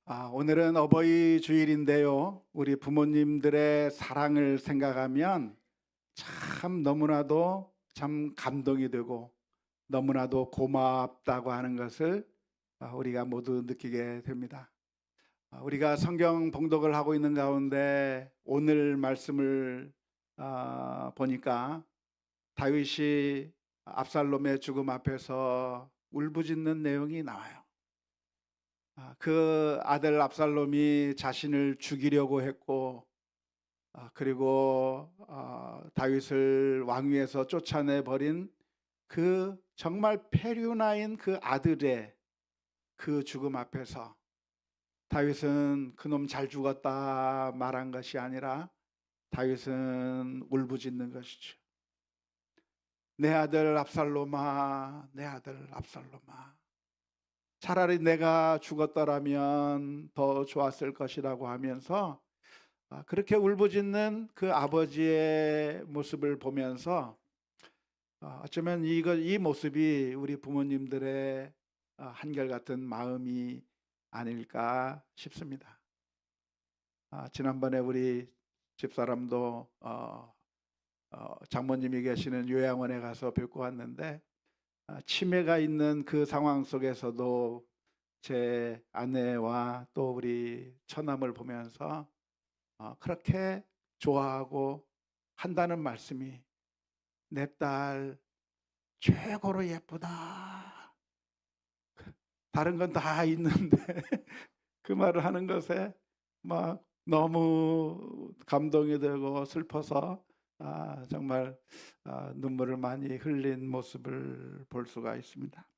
오늘은 어버이 주일인데요. 우리 부모님들의 사랑을 생각하면 참 너무나도 참 감동이 되고 너무나도 고맙다고 하는 것을 우리가 모두 느끼게 됩니다. 우리가 성경 봉독을 하고 있는 가운데 오늘 말씀을 보니까 다윗이 압살롬의 죽음 앞에서 울부짖는 내용이 나와요. 그 아들 압살롬이 자신을 죽이려고 했고, 그리고 다윗을 왕위에서 쫓아내 버린 그 정말 페류나인 그 아들의 그 죽음 앞에서 다윗은 그놈 잘 죽었다 말한 것이 아니라 다윗은 울부짖는 것이죠. 내 아들 압살롬아, 내 아들 압살롬아, 차라리 내가 죽었더라면 더 좋았을 것이라고 하면서 그렇게 울부짖는 그 아버지의 모습을 보면서 어쩌면 이 모습이 우리 부모님들의 한결같은 마음이 아닐까 싶습니다. 지난번에 우리 집사람도 장모님이 계시는 요양원에 가서 뵙고 왔는데, 치매가 있는 그 상황 속에서도 제 아내와 또 우리 처남을 보면서 그렇게 좋아하고 한다는 말씀이, 내 딸 최고로 예쁘다. 다른 건 다 있는데 그 말을 하는 것에 막 너무 감동이 되고 슬퍼서 정말 눈물을 많이 흘린 모습을 볼 수가 있습니다.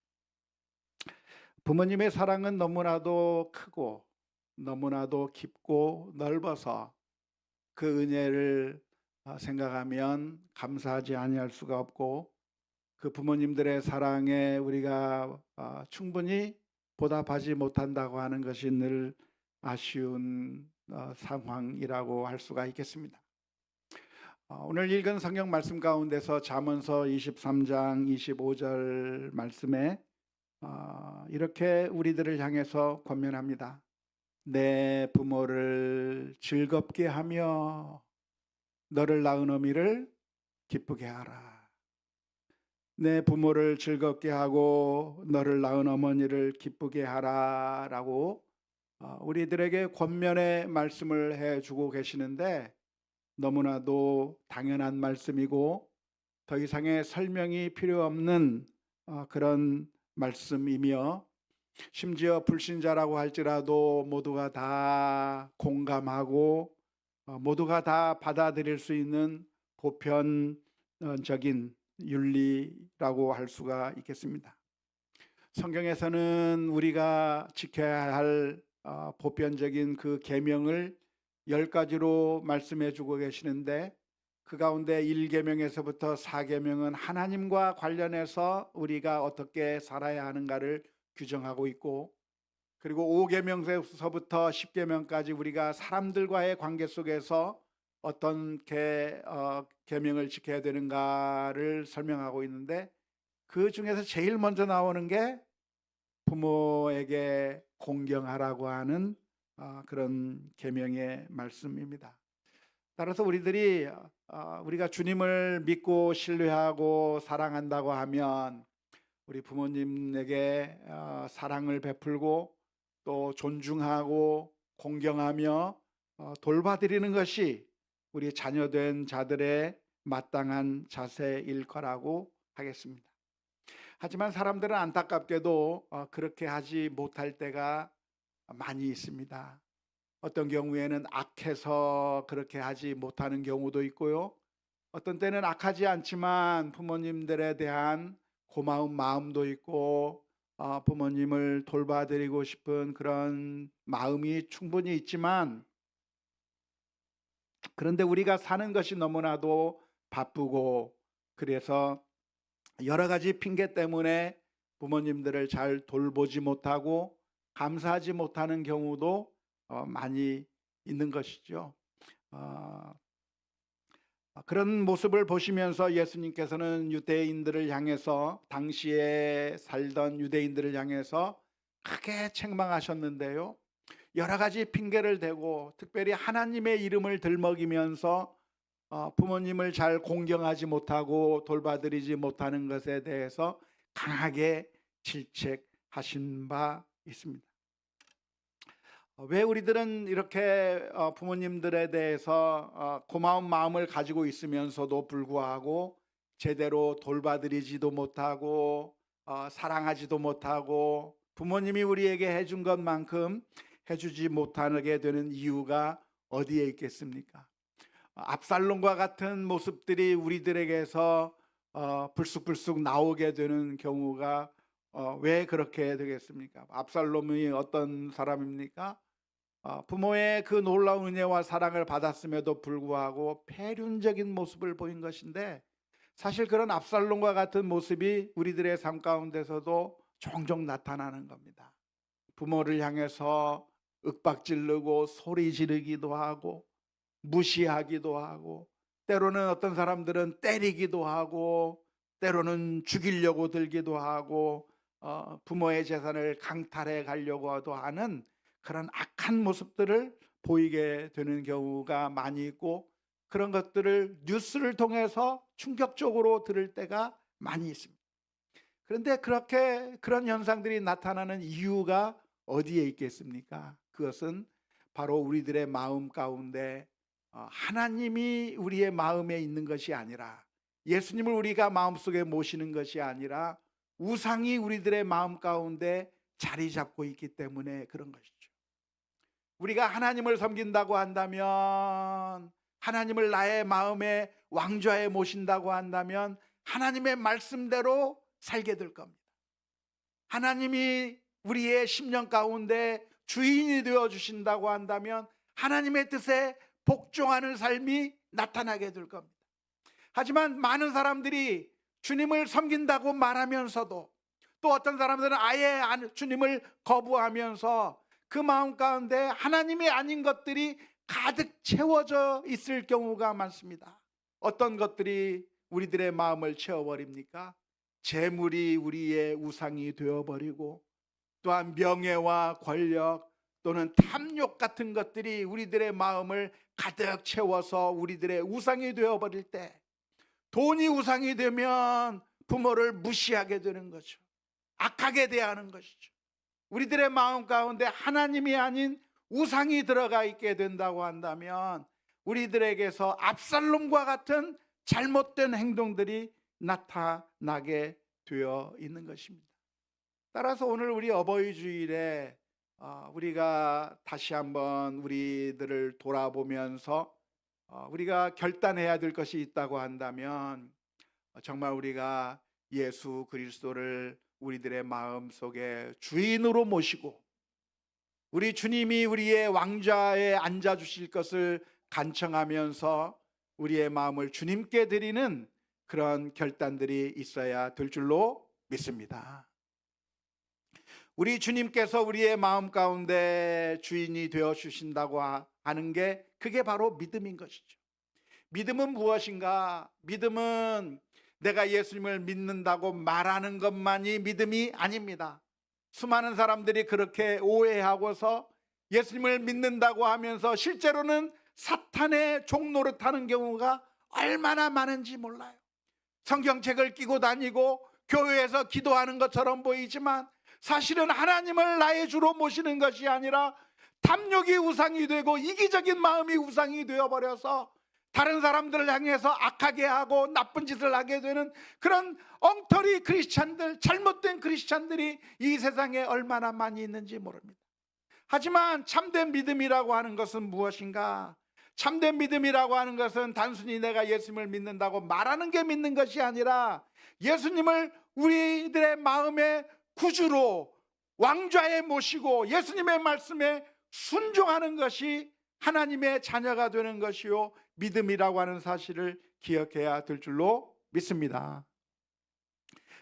부모님의 사랑은 너무나도 크고 너무나도 깊고 넓어서 그 은혜를 생각하면 감사하지 아니할 수가 없고, 그 부모님들의 사랑에 우리가 충분히 보답하지 못한다고 하는 것이 늘 아쉬운 상황이라고 할 수가 있겠습니다. 오늘 읽은 성경 말씀 가운데서 잠언서 23장 25절 말씀에 이렇게 우리들을 향해서 권면합니다. 내 부모를 즐겁게 하며 너를 낳은 어미를 기쁘게 하라. 내 부모를 즐겁게 하고 너를 낳은 어머니를 기쁘게 하라라고 우리들에게 권면의 말씀을 해주고 계시는데, 너무나도 당연한 말씀이고 더 이상의 설명이 필요 없는 그런 말씀이며, 심지어 불신자라고 할지라도 모두가 다 공감하고 모두가 다 받아들일 수 있는 보편적인 윤리라고 할 수가 있겠습니다. 성경에서는 우리가 지켜야 할 보편적인 그 계명을 10가지로 말씀해 주고 계시는데, 그 가운데 1계명에서부터 4계명은 하나님과 관련해서 우리가 어떻게 살아야 하는가를 규정하고 있고, 그리고 5계명에서부터 10계명까지 우리가 사람들과의 관계 속에서 어떤 계명을 지켜야 되는가를 설명하고 있는데, 그 중에서 제일 먼저 나오는 게 부모에게 공경하라고 하는 그런 계명의 말씀입니다. 따라서 우리가 주님을 믿고 신뢰하고 사랑한다고 하면 우리 부모님에게 사랑을 베풀고 또 존중하고 공경하며 돌봐드리는 것이 우리 자녀된 자들의 마땅한 자세일 거라고 하겠습니다. 하지만 사람들은 안타깝게도 그렇게 하지 못할 때가 많이 있습니다. 어떤 경우에는 악해서 그렇게 하지 못하는 경우도 있고요. 어떤 때는 악하지 않지만 부모님들에 대한 고마운 마음도 있고 부모님을 돌봐드리고 싶은 그런 마음이 충분히 있지만, 그런데 우리가 사는 것이 너무나도 바쁘고 그래서 여러 가지 핑계 때문에 부모님들을 잘 돌보지 못하고 감사하지 못하는 경우도 많이 있는 것이죠. 그런 모습을 보시면서 예수님께서는 유대인들을 향해서, 당시에 살던 유대인들을 향해서 크게 책망하셨는데요. 여러 가지 핑계를 대고 특별히 하나님의 이름을 들먹이면서 부모님을 잘 공경하지 못하고 돌봐드리지 못하는 것에 대해서 강하게 질책하신 바 있습니다. 왜 우리들은 이렇게 부모님들에 대해서 고마운 마음을 가지고 있으면서도 불구하고 제대로 돌봐드리지도 못하고 사랑하지도 못하고 부모님이 우리에게 해준 것만큼 해주지 못하게 되는 이유가 어디에 있겠습니까? 압살롬과 같은 모습들이 우리들에게서 불쑥불쑥 나오게 되는 경우가 왜 그렇게 되겠습니까? 압살롬이 어떤 사람입니까? 부모의 그 놀라운 은혜와 사랑을 받았음에도 불구하고 패륜적인 모습을 보인 것인데, 사실 그런 압살롬과 같은 모습이 우리들의 삶 가운데서도 종종 나타나는 겁니다. 부모를 향해서 윽박지르고 소리 지르기도 하고 무시하기도 하고, 때로는 어떤 사람들은 때리기도 하고 때로는 죽이려고 들기도 하고 부모의 재산을 강탈해 가려고도 하는 그런 악한 모습들을 보이게 되는 경우가 많이 있고, 그런 것들을 뉴스를 통해서 충격적으로 들을 때가 많이 있습니다. 그런데 그런 현상들이 나타나는 이유가 어디에 있겠습니까? 그것은 바로 우리들의 마음 가운데 하나님이 우리의 마음에 있는 것이 아니라, 예수님을 우리가 마음속에 모시는 것이 아니라 우상이 우리들의 마음 가운데 자리 잡고 있기 때문에 그런 것이죠. 우리가 하나님을 섬긴다고 한다면, 하나님을 나의 마음의 왕좌에 모신다고 한다면 하나님의 말씀대로 살게 될 겁니다. 하나님이 우리의 심령 가운데 주인이 되어 주신다고 한다면 하나님의 뜻에 복종하는 삶이 나타나게 될 겁니다. 하지만 많은 사람들이 주님을 섬긴다고 말하면서도, 또 어떤 사람들은 아예 주님을 거부하면서 그 마음 가운데 하나님이 아닌 것들이 가득 채워져 있을 경우가 많습니다. 어떤 것들이 우리들의 마음을 채워버립니까? 재물이 우리의 우상이 되어버리고, 또한 명예와 권력 또는 탐욕 같은 것들이 우리들의 마음을 가득 채워서 우리들의 우상이 되어버릴 때, 돈이 우상이 되면 부모를 무시하게 되는 거죠. 악하게 대하는 것이죠. 우리들의 마음 가운데 하나님이 아닌 우상이 들어가 있게 된다고 한다면 우리들에게서 압살롬과 같은 잘못된 행동들이 나타나게 되어 있는 것입니다. 따라서 오늘 우리 어버이 주일에 우리가 다시 한번 우리들을 돌아보면서 우리가 결단해야 될 것이 있다고 한다면, 정말 우리가 예수 그리스도를 우리들의 마음속에 주인으로 모시고 우리 주님이 우리의 왕좌에 앉아 주실 것을 간청하면서 우리의 마음을 주님께 드리는 그런 결단들이 있어야 될 줄로 믿습니다. 우리 주님께서 우리의 마음 가운데 주인이 되어 주신다고 하는 게, 그게 바로 믿음인 것이죠. 믿음은 무엇인가? 믿음은 내가 예수님을 믿는다고 말하는 것만이 믿음이 아닙니다. 수많은 사람들이 그렇게 오해하고서 예수님을 믿는다고 하면서 실제로는 사탄의 종노릇하는 경우가 얼마나 많은지 몰라요. 성경책을 끼고 다니고 교회에서 기도하는 것처럼 보이지만 사실은 하나님을 나의 주로 모시는 것이 아니라 탐욕이 우상이 되고 이기적인 마음이 우상이 되어버려서 다른 사람들을 향해서 악하게 하고 나쁜 짓을 하게 되는 그런 엉터리 크리스찬들, 잘못된 크리스찬들이 이 세상에 얼마나 많이 있는지 모릅니다. 하지만 참된 믿음이라고 하는 것은 무엇인가? 참된 믿음이라고 하는 것은 단순히 내가 예수님을 믿는다고 말하는 게 믿는 것이 아니라 예수님을 우리들의 마음의 구주로 왕좌에 모시고 예수님의 말씀에 순종하는 것이 하나님의 자녀가 되는 것이요 믿음이라고 하는 사실을 기억해야 될 줄로 믿습니다.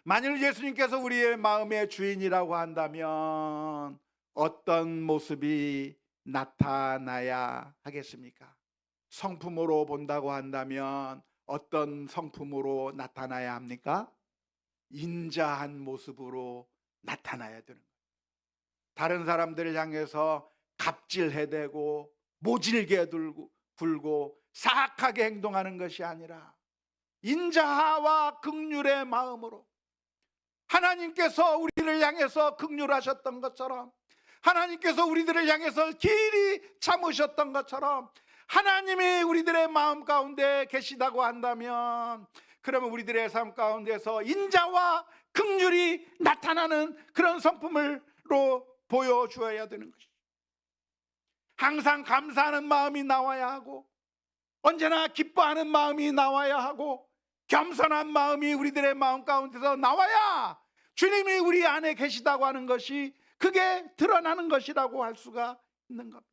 만일 예수님께서 우리의 마음의 주인이라고 한다면 어떤 모습이 나타나야 하겠습니까? 성품으로 본다고 한다면 어떤 성품으로 나타나야 합니까? 인자한 모습으로 나타나야 되는 거예요. 다른 사람들을 향해서 갑질해대고 모질게 굴고 사악하게 행동하는 것이 아니라 인자와 긍휼의 마음으로 하나님께서 우리를 향해서 긍휼하셨던 것처럼, 하나님께서 우리들을 향해서 길이 참으셨던 것처럼 하나님이 우리들의 마음 가운데 계시다고 한다면, 그러면 우리들의 삶 가운데서 인자와 긍휼이 나타나는 그런 성품으로 보여주어야 되는 것이죠. 항상 감사하는 마음이 나와야 하고, 언제나 기뻐하는 마음이 나와야 하고, 겸손한 마음이 우리들의 마음 가운데서 나와야 주님이 우리 안에 계시다고 하는 것이, 그게 드러나는 것이라고 할 수가 있는 겁니다.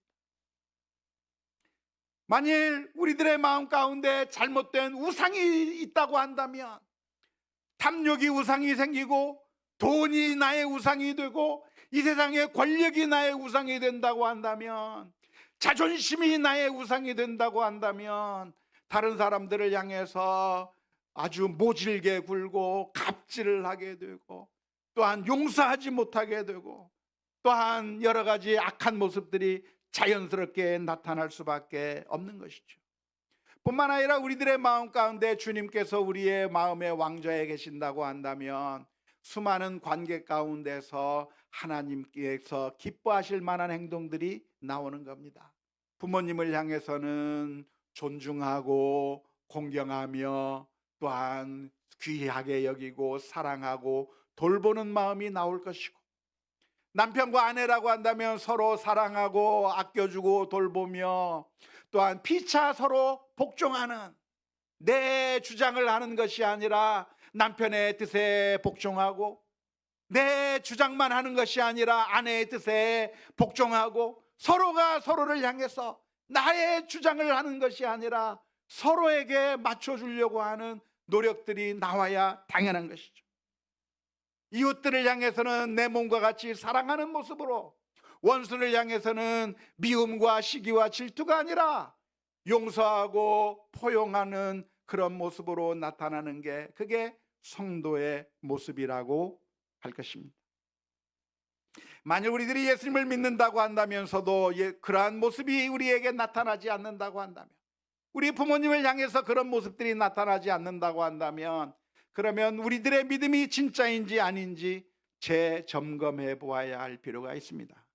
만일 우리들의 마음 가운데 잘못된 우상이 있다고 한다면, 탐욕이 우상이 생기고 돈이 나의 우상이 되고 이 세상의 권력이 나의 우상이 된다고 한다면, 자존심이 나의 우상이 된다고 한다면, 다른 사람들을 향해서 아주 모질게 굴고 갑질을 하게 되고, 또한 용서하지 못하게 되고, 또한 여러 가지 악한 모습들이 자연스럽게 나타날 수밖에 없는 것이죠. 뿐만 아니라 우리들의 마음 가운데 주님께서 우리의 마음의 왕좌에 계신다고 한다면, 수많은 관계 가운데서 하나님께서 기뻐하실 만한 행동들이 나오는 겁니다. 부모님을 향해서는 존중하고 공경하며, 또한 귀하게 여기고 사랑하고 돌보는 마음이 나올 것이고, 남편과 아내라고 한다면 서로 사랑하고 아껴주고 돌보며, 또한 피차 서로 복종하는, 내 주장을 하는 것이 아니라 남편의 뜻에 복종하고, 내 주장만 하는 것이 아니라 아내의 뜻에 복종하고, 서로가 서로를 향해서 나의 주장을 하는 것이 아니라 서로에게 맞춰주려고 하는 노력들이 나와야 당연한 것이죠. 이웃들을 향해서는 내 몸과 같이 사랑하는 모습으로, 원수를 향해서는 미움과 시기와 질투가 아니라 용서하고 포용하는 그런 모습으로 나타나는 게, 그게 성도의 모습이라고 할 것입니다. 만일 우리들이 예수님을 믿는다고 한다면서도 그러한 모습이 우리에게 나타나지 않는다고 한다면, 우리 부모님을 향해서 그런 모습들이 나타나지 않는다고 한다면, 그러면 우리들의 믿음이 진짜인지 아닌지 재점검해 보아야 할 필요가 있습니다.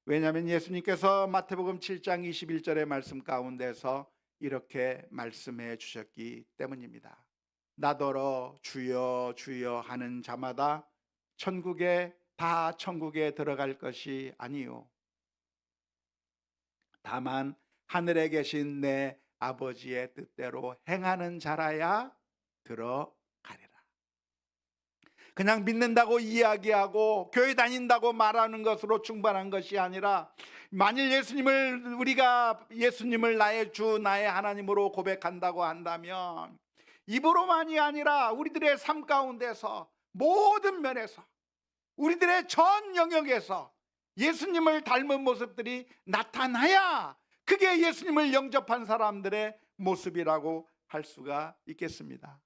왜냐하면 예수님께서 마태복음 7장 21절의 말씀 가운데서 이렇게 말씀해 주셨기 때문입니다. 나더러 주여 주여 하는 자마다 다 천국에 들어갈 것이 아니요, 다만 하늘에 계신 내 아버지의 뜻대로 행하는 자라야 들어가리라. 그냥 믿는다고 이야기하고 교회 다닌다고 말하는 것으로 충분한 것이 아니라, 만일 우리가 예수님을 나의 주 나의 하나님으로 고백한다고 한다면, 입으로만이 아니라 우리들의 삶 가운데서 모든 면에서, 우리들의 전 영역에서 예수님을 닮은 모습들이 나타나야 그게 예수님을 영접한 사람들의 모습이라고 할 수가 있겠습니다.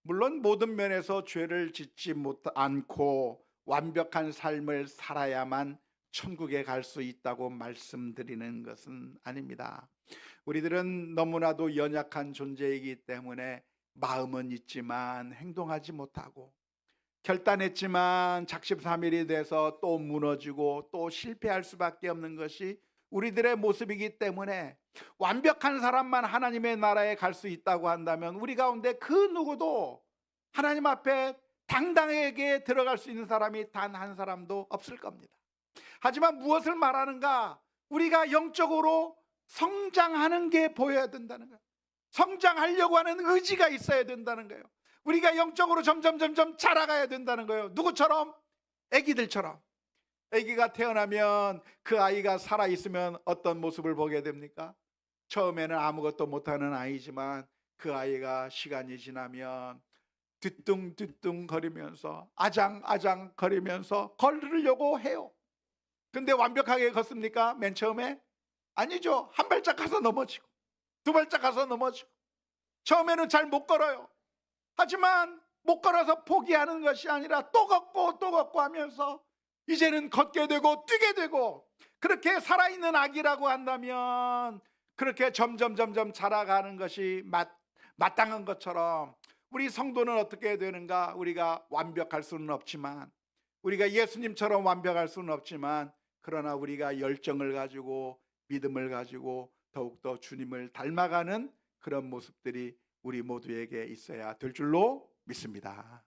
물론 모든 면에서 죄를 짓지 않고 완벽한 삶을 살아야만 천국에 갈 수 있다고 말씀드리는 것은 아닙니다. 우리들은 너무나도 연약한 존재이기 때문에 마음은 있지만 행동하지 못하고, 결단했지만 작심삼일이 돼서 또 무너지고 또 실패할 수밖에 없는 것이 우리들의 모습이기 때문에, 완벽한 사람만 하나님의 나라에 갈 수 있다고 한다면 우리 가운데 그 누구도 하나님 앞에 당당하게 들어갈 수 있는 사람이 단 한 사람도 없을 겁니다. 하지만 무엇을 말하는가? 우리가 영적으로 성장하는 게 보여야 된다는 거예요. 성장하려고 하는 의지가 있어야 된다는 거예요. 우리가 영적으로 점점 자라가야 된다는 거예요. 누구처럼? 아기들처럼. 아기가 태어나면 그 아이가 살아있으면 어떤 모습을 보게 됩니까? 처음에는 아무것도 못하는 아이지만 그 아이가 시간이 지나면 뒤뚱뒤뚱 거리면서 아장아장 거리면서 걸으려고 해요. 근데 완벽하게 걷습니까? 맨 처음에? 아니죠. 한 발짝 가서 넘어지고 두 발짝 가서 넘어지고, 처음에는 잘 못 걸어요. 하지만 못 걸어서 포기하는 것이 아니라 또 걷고 또 걷고 하면서 이제는 걷게 되고 뛰게 되고, 그렇게 살아있는 아기라고 한다면 그렇게 점점 자라가는 것이 마땅한 것처럼, 우리 성도는 어떻게 되는가? 우리가 완벽할 수는 없지만, 우리가 예수님처럼 완벽할 수는 없지만, 그러나 우리가 열정을 가지고 믿음을 가지고 더욱더 주님을 닮아가는 그런 모습들이 우리 모두에게 있어야 될 줄로 믿습니다.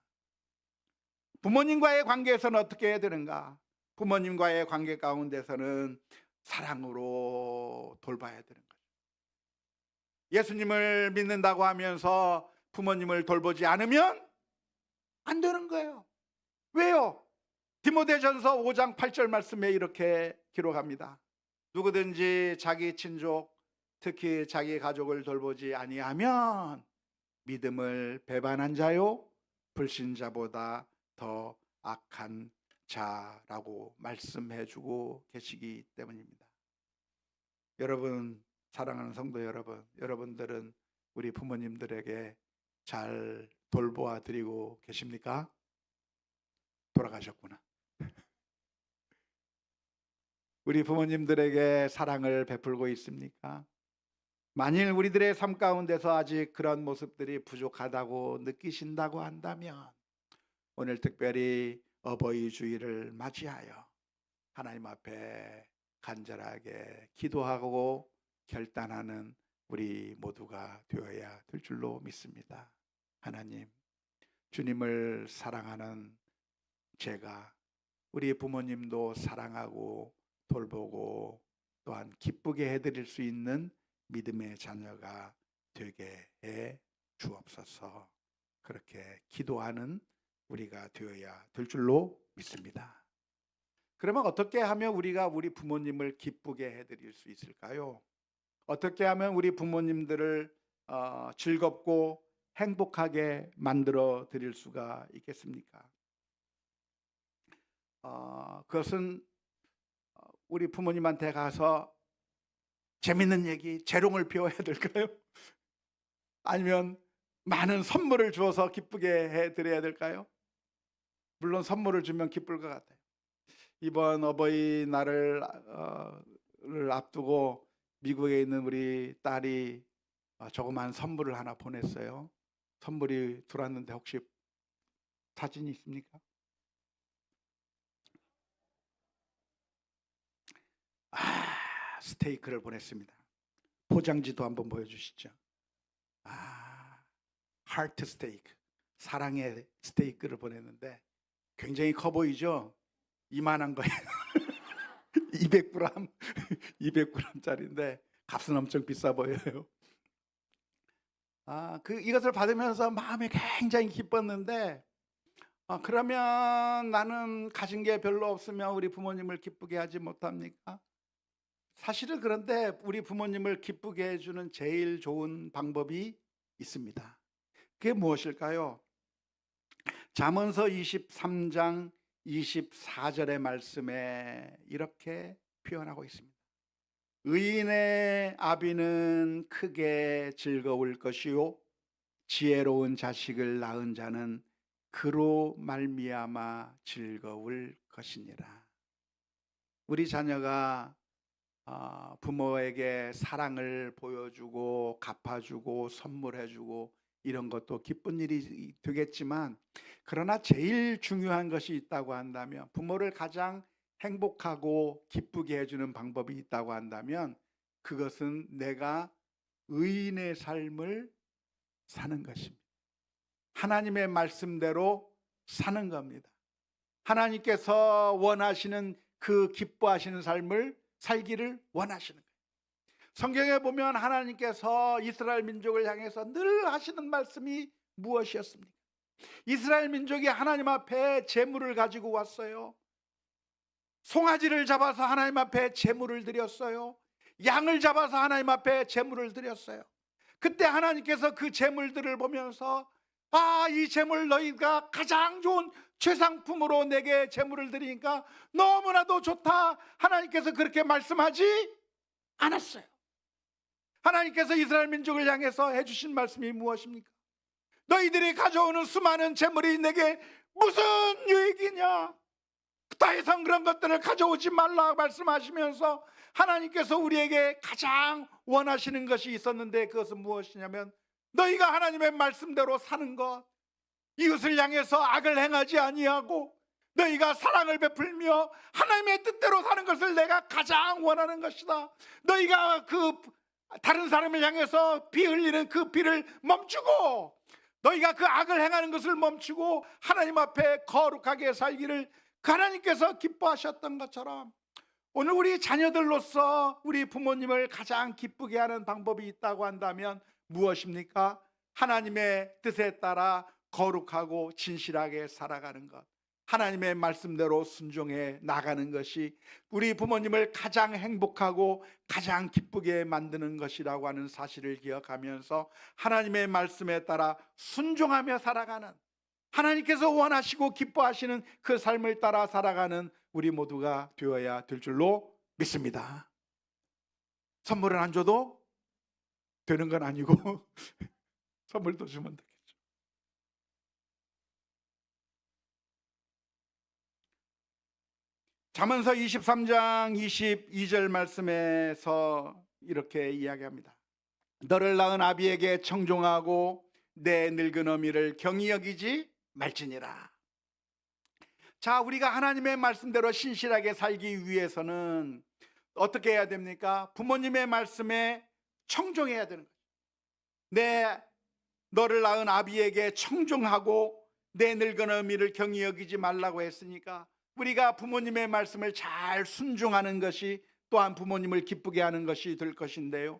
부모님과의 관계에서는 어떻게 해야 되는가? 부모님과의 관계 가운데서는 사랑으로 돌봐야 되는 거죠. 예수님을 믿는다고 하면서 부모님을 돌보지 않으면 안 되는 거예요. 왜요? 디모데전서 5장 8절 말씀에 이렇게 기록합니다. 누구든지 자기 친족, 특히 자기 가족을 돌보지 아니하면 믿음을 배반한 자요 불신자보다 더 악한 자라고 말씀해 주고 계시기 때문입니다. 여러분, 사랑하는 성도 여러분, 여러분들은 우리 부모님들에게 잘 돌보아 드리고 계십니까? 돌아가셨구나. 우리 부모님들에게 사랑을 베풀고 있습니까? 만일 우리들의 삶 가운데서 아직 그런 모습들이 부족하다고 느끼신다고 한다면, 오늘 특별히 어버이 주일을 맞이하여 하나님 앞에 간절하게 기도하고 결단하는 우리 모두가 되어야 될 줄로 믿습니다. 하나님, 주님을 사랑하는 제가 우리 부모님도 사랑하고 돌보고 또한 기쁘게 해드릴 수 있는 믿음의 자녀가 되게 해 주옵소서. 그렇게 기도하는 우리가 되어야 될 줄로 믿습니다. 그러면 어떻게 하면 우리가 우리 부모님을 기쁘게 해드릴 수 있을까요? 어떻게 하면 우리 부모님들을 즐겁고 행복하게 만들어 드릴 수가 있겠습니까? 그것은 우리 부모님한테 가서 재밌는 얘기, 재롱을 피워야 될까요? 아니면 많은 선물을 주어서 기쁘게 해드려야 될까요? 물론 선물을 주면 기쁠 것 같아요. 이번 어버이날을 앞두고 미국에 있는 우리 딸이 조그만 선물을 하나 보냈어요. 선물이 들어왔는데 혹시 사진이 있습니까? 스테이크를 보냈습니다. 포장지도 한번 보여주시죠. 하트 스테이크, 사랑의 스테이크를 보냈는데 굉장히 커 보이죠? 이만한 거예요. 200g, 200g짜리인데 값은 엄청 비싸 보여요. 이것을 받으면서 마음이 굉장히 기뻤는데, 그러면 나는 가진 게 별로 없으면 우리 부모님을 기쁘게 하지 못합니까? 사실은 그런데 우리 부모님을 기쁘게 해주는 제일 좋은 방법이 있습니다. 그게 무엇일까요? 잠언서 23장 24절의 말씀에 이렇게 표현하고 있습니다. 의인의 아비는 크게 즐거울 것이요 지혜로운 자식을 낳은 자는 그로 말미암아 즐거울 것이니라. 우리 자녀가 부모에게 사랑을 보여주고 갚아주고 선물해주고 이런 것도 기쁜 일이 되겠지만, 그러나 제일 중요한 것이 있다고 한다면, 부모를 가장 행복하고 기쁘게 해주는 방법이 있다고 한다면, 그것은 내가 의인의 삶을 사는 것입니다. 하나님의 말씀대로 사는 겁니다. 하나님께서 원하시는 그 기뻐하시는 삶을 살기를 원하시는 거예요. 성경에 보면 하나님께서 이스라엘 민족을 향해서 늘 하시는 말씀이 무엇이었습니까? 이스라엘 민족이 하나님 앞에 제물을 가지고 왔어요. 송아지를 잡아서 하나님 앞에 제물을 드렸어요. 양을 잡아서 하나님 앞에 제물을 드렸어요. 그때 하나님께서 그 제물들을 보면서 이 제물 너희가 가장 좋은 최상품으로 내게 제물을 드리니까 너무나도 좋다. 하나님께서 그렇게 말씀하지 않았어요. 하나님께서 이스라엘 민족을 향해서 해주신 말씀이 무엇입니까? 너희들이 가져오는 수많은 제물이 내게 무슨 유익이냐? 더 이상 그런 것들을 가져오지 말라 말씀하시면서 하나님께서 우리에게 가장 원하시는 것이 있었는데, 그것은 무엇이냐면 너희가 하나님의 말씀대로 사는 것, 이웃을 향해서 악을 행하지 아니하고 너희가 사랑을 베풀며 하나님의 뜻대로 사는 것을 내가 가장 원하는 것이다. 너희가 그 다른 사람을 향해서 피 흘리는 그 피를 멈추고 너희가 그 악을 행하는 것을 멈추고 하나님 앞에 거룩하게 살기를 하나님께서 기뻐하셨던 것처럼, 오늘 우리 자녀들로서 우리 부모님을 가장 기쁘게 하는 방법이 있다고 한다면 무엇입니까? 하나님의 뜻에 따라 거룩하고 진실하게 살아가는 것, 하나님의 말씀대로 순종해 나가는 것이 우리 부모님을 가장 행복하고 가장 기쁘게 만드는 것이라고 하는 사실을 기억하면서 하나님의 말씀에 따라 순종하며 살아가는, 하나님께서 원하시고 기뻐하시는 그 삶을 따라 살아가는 우리 모두가 되어야 될 줄로 믿습니다. 선물을 안 줘도 되는 건 아니고 선물도 주면 되겠죠. 잠언서 23장 22절 말씀에서 이렇게 이야기합니다. 너를 낳은 아비에게 청종하고 내 늙은 어미를 경히 여기지 말지니라. 자, 우리가 하나님의 말씀대로 신실하게 살기 위해서는 어떻게 해야 됩니까? 부모님의 말씀에 청종해야 되는 거예요. 너를 낳은 아비에게 청종하고 내 늙은 어미를 경히 여기지 말라고 했으니까 우리가 부모님의 말씀을 잘 순종하는 것이 또한 부모님을 기쁘게 하는 것이 될 것인데요,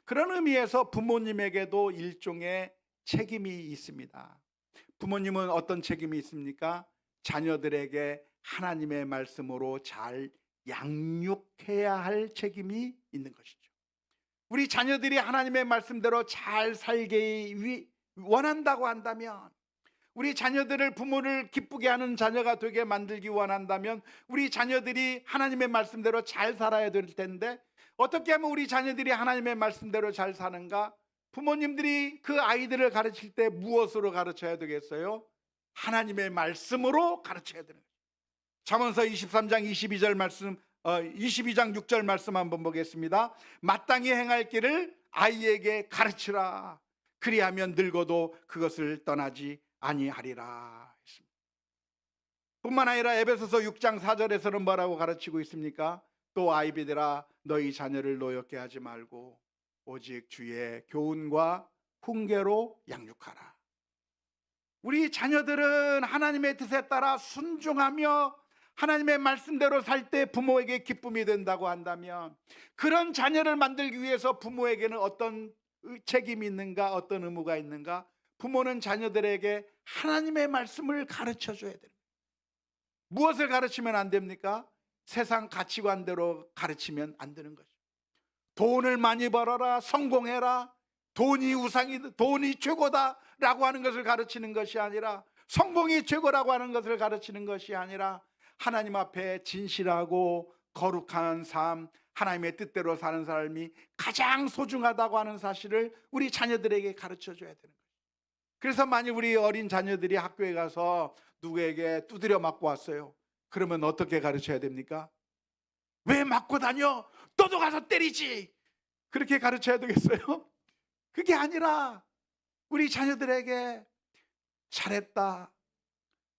그런 의미에서 부모님에게도 일종의 책임이 있습니다. 부모님은 어떤 책임이 있습니까? 자녀들에게 하나님의 말씀으로 잘 양육해야 할 책임이 있는 것이죠. 우리 자녀들이 하나님의 말씀대로 잘 살기 원한다고 한다면, 우리 자녀들을, 부모를 기쁘게 하는 자녀가 되게 만들기 원한다면 우리 자녀들이 하나님의 말씀대로 잘 살아야 될 텐데, 어떻게 하면 우리 자녀들이 하나님의 말씀대로 잘 사는가? 부모님들이 그 아이들을 가르칠 때 무엇으로 가르쳐야 되겠어요? 하나님의 말씀으로 가르쳐야 되는 거예요. 잠언서 23장 22절 말씀, 22장 6절 말씀 한번 보겠습니다. 마땅히 행할 길을 아이에게 가르치라. 그리하면 늙어도 그것을 떠나지 아니하리라. 뿐만 아니라 에베소서 6장 4절에서는 뭐라고 가르치고 있습니까? 또 아이비들아, 너희 자녀를 노엽게 하지 말고 오직 주의 교훈과 훈계로 양육하라. 우리 자녀들은 하나님의 뜻에 따라 순종하며 하나님의 말씀대로 살 때 부모에게 기쁨이 된다고 한다면, 그런 자녀를 만들기 위해서 부모에게는 어떤 책임이 있는가, 어떤 의무가 있는가? 부모는 자녀들에게 하나님의 말씀을 가르쳐 줘야 돼요. 무엇을 가르치면 안 됩니까? 세상 가치관대로 가르치면 안 되는 거죠. 돈을 많이 벌어라, 성공해라, 돈이 돈이 최고다라고 하는 것을 가르치는 것이 아니라, 성공이 최고라고 하는 것을 가르치는 것이 아니라, 하나님 앞에 진실하고 거룩한 삶, 하나님의 뜻대로 사는 삶이 가장 소중하다고 하는 사실을 우리 자녀들에게 가르쳐 줘야 되는 거예요. 그래서 만일 우리 어린 자녀들이 학교에 가서 누구에게 두드려 맞고 왔어요. 그러면 어떻게 가르쳐야 됩니까? 왜 맞고 다녀? 너도 가서 때리지. 그렇게 가르쳐야 되겠어요? 그게 아니라 우리 자녀들에게 잘했다,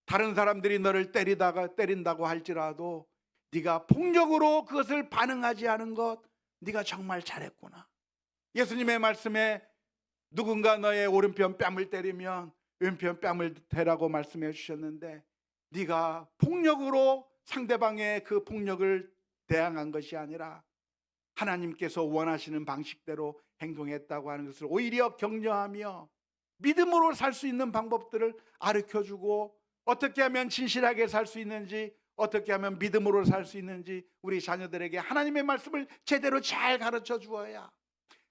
다른 사람들이 너를 때린다고 할지라도 네가 폭력으로 그것을 반응하지 않은 것, 네가 정말 잘했구나. 예수님의 말씀에 누군가 너의 오른편 뺨을 때리면 왼편 뺨을 대라고 말씀해 주셨는데, 네가 폭력으로 상대방의 그 폭력을 대항한 것이 아니라 하나님께서 원하시는 방식대로 행동했다고 하는 것을 오히려 격려하며 믿음으로 살 수 있는 방법들을 가르쳐주고, 어떻게 하면 진실하게 살 수 있는지, 어떻게 하면 믿음으로 살 수 있는지 우리 자녀들에게 하나님의 말씀을 제대로 잘 가르쳐 주어야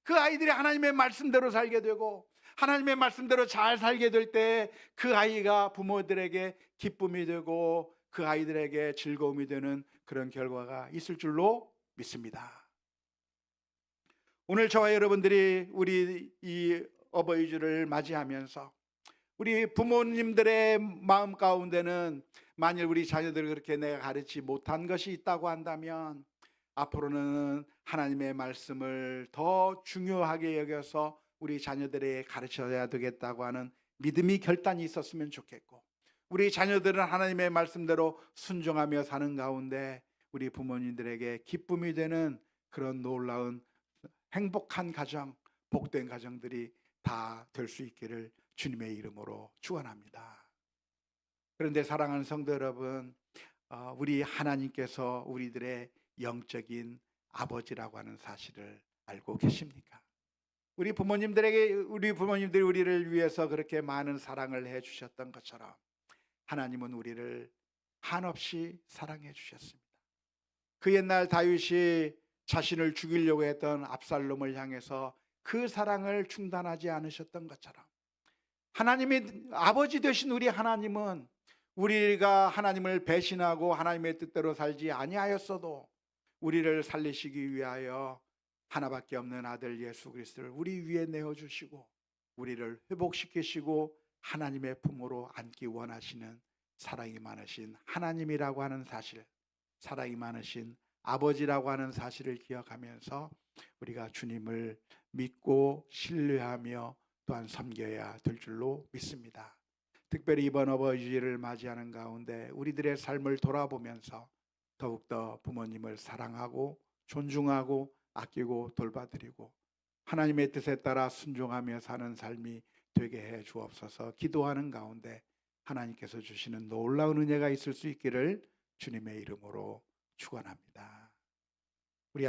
그 아이들이 하나님의 말씀대로 살게 되고, 하나님의 말씀대로 잘 살게 될 때 그 아이가 부모들에게 기쁨이 되고 그 아이들에게 즐거움이 되는 그런 결과가 있을 줄로 믿습니다. 오늘 저와 여러분들이 우리 이 어버이 주를 맞이하면서 우리 부모님들의 마음 가운데는 만일 우리 자녀들을 그렇게 내가 가르치지 못한 것이 있다고 한다면 앞으로는 하나님의 말씀을 더 중요하게 여겨서 우리 자녀들에게 가르쳐야 되겠다고 하는 믿음이 결단이 있었으면 좋겠고, 우리 자녀들은 하나님의 말씀대로 순종하며 사는 가운데 우리 부모님들에게 기쁨이 되는 그런 놀라운 행복한 가정, 복된 가정들이 다 될 수 있기를 주님의 이름으로 축원합니다. 그런데 사랑하는 성도 여러분, 우리 하나님께서 우리들의 영적인 아버지라고 하는 사실을 알고 계십니까? 우리 부모님들이 우리를 위해서 그렇게 많은 사랑을 해 주셨던 것처럼 하나님은 우리를 한없이 사랑해 주셨습니다. 그 옛날 다윗이 자신을 죽이려고 했던 압살롬을 향해서 그 사랑을 중단하지 않으셨던 것처럼 하나님의 아버지 되신 우리 하나님은 우리가 하나님을 배신하고 하나님의 뜻대로 살지 아니하였어도 우리를 살리시기 위하여 하나밖에 없는 아들 예수 그리스도를 우리 위에 내어주시고 우리를 회복시키시고 하나님의 품으로 안기 원하시는 사랑이 많으신 하나님이라고 하는 사실, 사랑이 많으신 아버지라고 하는 사실을 기억하면서 우리가 주님을 믿고 신뢰하며 또한 섬겨야 될 줄로 믿습니다. 특별히 이번 어버이주일을 맞이하는 가운데 우리들의 삶을 돌아보면서 더욱더 부모님을 사랑하고 존중하고 아끼고 돌봐드리고 하나님의 뜻에 따라 순종하며 사는 삶이 되게 해 주옵소서. 기도하는 가운데 하나님께서 주시는 놀라운 은혜가 있을 수 있기를 주님의 이름으로 축원합니다.